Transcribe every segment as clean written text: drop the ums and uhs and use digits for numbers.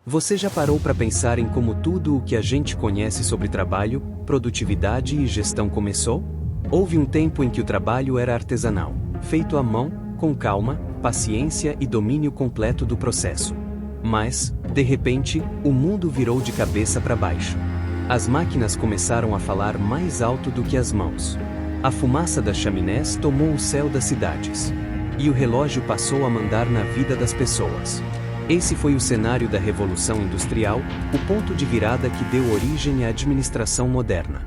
Você já parou para pensar em como tudo o que a gente conhece sobre trabalho, produtividade e gestão começou? Houve um tempo em que o trabalho era artesanal, feito à mão, com calma, paciência e domínio completo do processo. Mas, de repente, o mundo virou de cabeça para baixo. As máquinas começaram a falar mais alto do que as mãos. A fumaça das chaminés tomou o céu das cidades. E o relógio passou a mandar na vida das pessoas. Esse foi o cenário da Revolução Industrial, o ponto de virada que deu origem à administração moderna.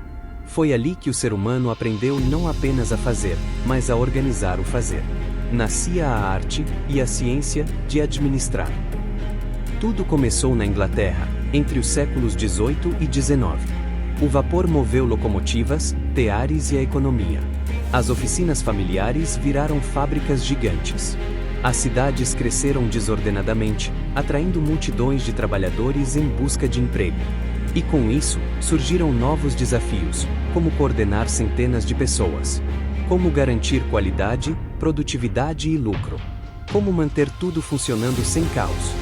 Foi ali que o ser humano aprendeu não apenas a fazer, mas a organizar o fazer. Nascia a arte e a ciência de administrar. Tudo começou na Inglaterra, entre os séculos XVIII e XIX. O vapor moveu locomotivas, teares e a economia. As oficinas familiares viraram fábricas gigantes. As cidades cresceram desordenadamente, atraindo multidões de trabalhadores em busca de emprego. E com isso, surgiram novos desafios, como coordenar centenas de pessoas. Como garantir qualidade, produtividade e lucro. Como manter tudo funcionando sem caos.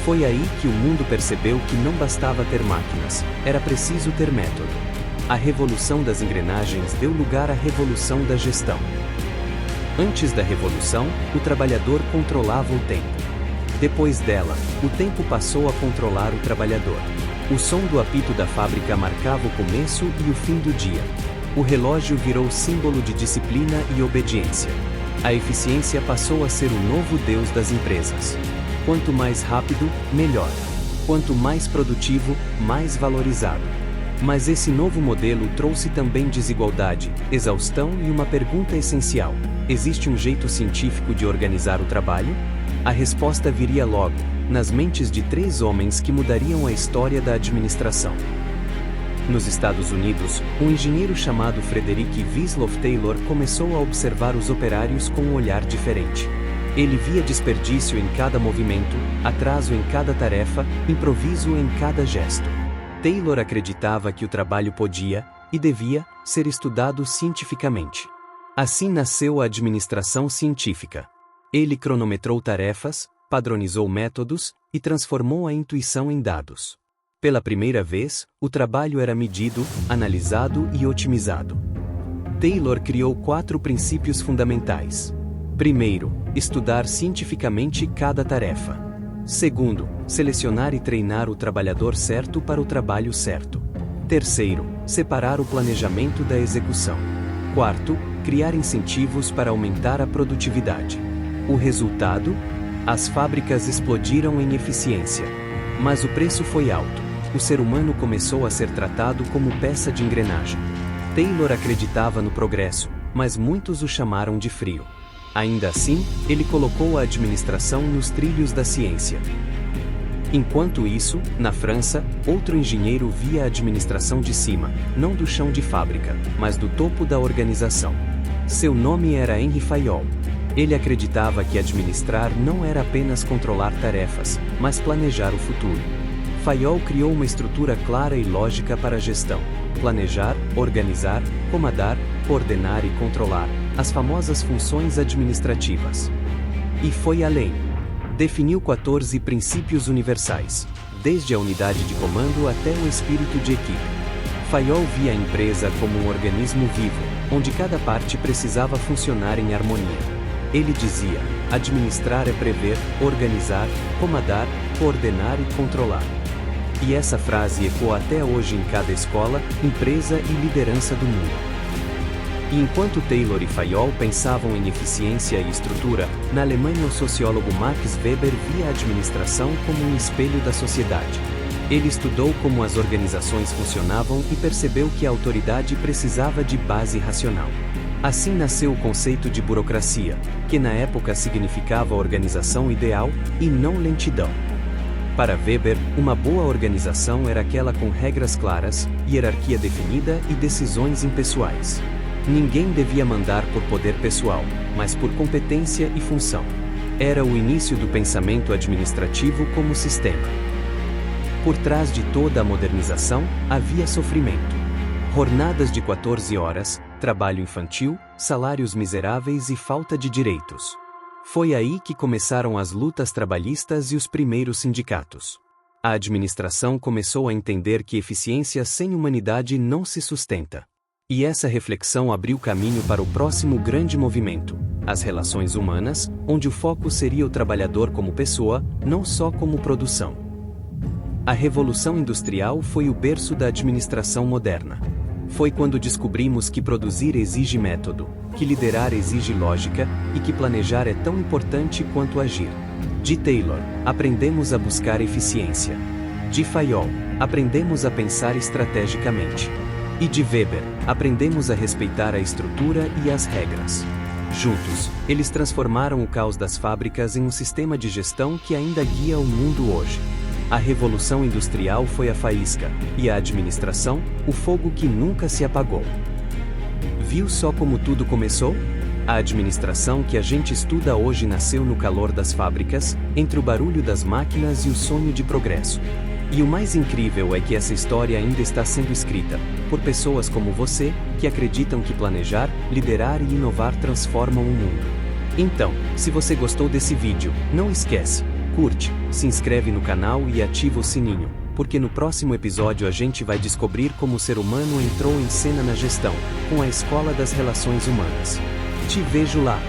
Foi aí que o mundo percebeu que não bastava ter máquinas, era preciso ter método. A revolução das engrenagens deu lugar à revolução da gestão. Antes da revolução, o trabalhador controlava o tempo. Depois dela, o tempo passou a controlar o trabalhador. O som do apito da fábrica marcava o começo e o fim do dia. O relógio virou símbolo de disciplina e obediência. A eficiência passou a ser o novo deus das empresas. Quanto mais rápido, melhor. Quanto mais produtivo, mais valorizado. Mas esse novo modelo trouxe também desigualdade, exaustão e uma pergunta essencial: existe um jeito científico de organizar o trabalho? A resposta viria logo, nas mentes de 3 homens que mudariam a história da administração. Nos Estados Unidos, um engenheiro chamado Frederick Winslow Taylor começou a observar os operários com um olhar diferente. Ele via desperdício em cada movimento, atraso em cada tarefa, improviso em cada gesto. Taylor acreditava que o trabalho podia, e devia, ser estudado cientificamente. Assim nasceu a administração científica. Ele cronometrou tarefas, padronizou métodos, e transformou a intuição em dados. Pela primeira vez, o trabalho era medido, analisado e otimizado. Taylor criou 4 princípios fundamentais. Primeiro, estudar cientificamente cada tarefa. Segundo, selecionar e treinar o trabalhador certo para o trabalho certo. Terceiro, separar o planejamento da execução. Quarto, criar incentivos para aumentar a produtividade. O resultado? As fábricas explodiram em eficiência. Mas o preço foi alto. O ser humano começou a ser tratado como peça de engrenagem. Taylor acreditava no progresso, mas muitos o chamaram de frio. Ainda assim, ele colocou a administração nos trilhos da ciência. Enquanto isso, na França, outro engenheiro via a administração de cima, não do chão de fábrica, mas do topo da organização. Seu nome era Henri Fayol. Ele acreditava que administrar não era apenas controlar tarefas, mas planejar o futuro. Fayol criou uma estrutura clara e lógica para a gestão: planejar, organizar, comandar, coordenar e controlar, as famosas funções administrativas. E foi além. Definiu 14 princípios universais, desde a unidade de comando até o espírito de equipe. Fayol via a empresa como um organismo vivo, onde cada parte precisava funcionar em harmonia. Ele dizia: administrar é prever, organizar, comandar, coordenar e controlar. E essa frase ecoa até hoje em cada escola, empresa e liderança do mundo. E enquanto Taylor e Fayol pensavam em eficiência e estrutura, na Alemanha o sociólogo Max Weber via a administração como um espelho da sociedade. Ele estudou como as organizações funcionavam e percebeu que a autoridade precisava de base racional. Assim nasceu o conceito de burocracia, que na época significava organização ideal, e não lentidão. Para Weber, uma boa organização era aquela com regras claras, hierarquia definida e decisões impessoais. Ninguém devia mandar por poder pessoal, mas por competência e função. Era o início do pensamento administrativo como sistema. Por trás de toda a modernização, havia sofrimento. Jornadas de 14 horas, trabalho infantil, salários miseráveis e falta de direitos. Foi aí que começaram as lutas trabalhistas e os primeiros sindicatos. a administração começou a entender que eficiência sem humanidade não se sustenta. E essa reflexão abriu caminho para o próximo grande movimento, as relações humanas, onde o foco seria o trabalhador como pessoa, não só como produção. A Revolução Industrial foi o berço da administração moderna. Foi quando descobrimos que produzir exige método, que liderar exige lógica e que planejar é tão importante quanto agir. De Taylor, aprendemos a buscar eficiência. De Fayol, aprendemos a pensar estrategicamente. E de Weber, aprendemos a respeitar a estrutura e as regras. Juntos, eles transformaram o caos das fábricas em um sistema de gestão que ainda guia o mundo hoje. A Revolução Industrial foi a faísca, e a administração, o fogo que nunca se apagou. Viu só como tudo começou? A administração que a gente estuda hoje nasceu no calor das fábricas, entre o barulho das máquinas e o sonho de progresso. E o mais incrível é que essa história ainda está sendo escrita por pessoas como você, que acreditam que planejar, liderar e inovar transformam o mundo. Então, se você gostou desse vídeo, não esquece, curte, se inscreve no canal e ativa o sininho, porque no próximo episódio a gente vai descobrir como o ser humano entrou em cena na gestão, com a Escola das Relações Humanas. Te vejo lá!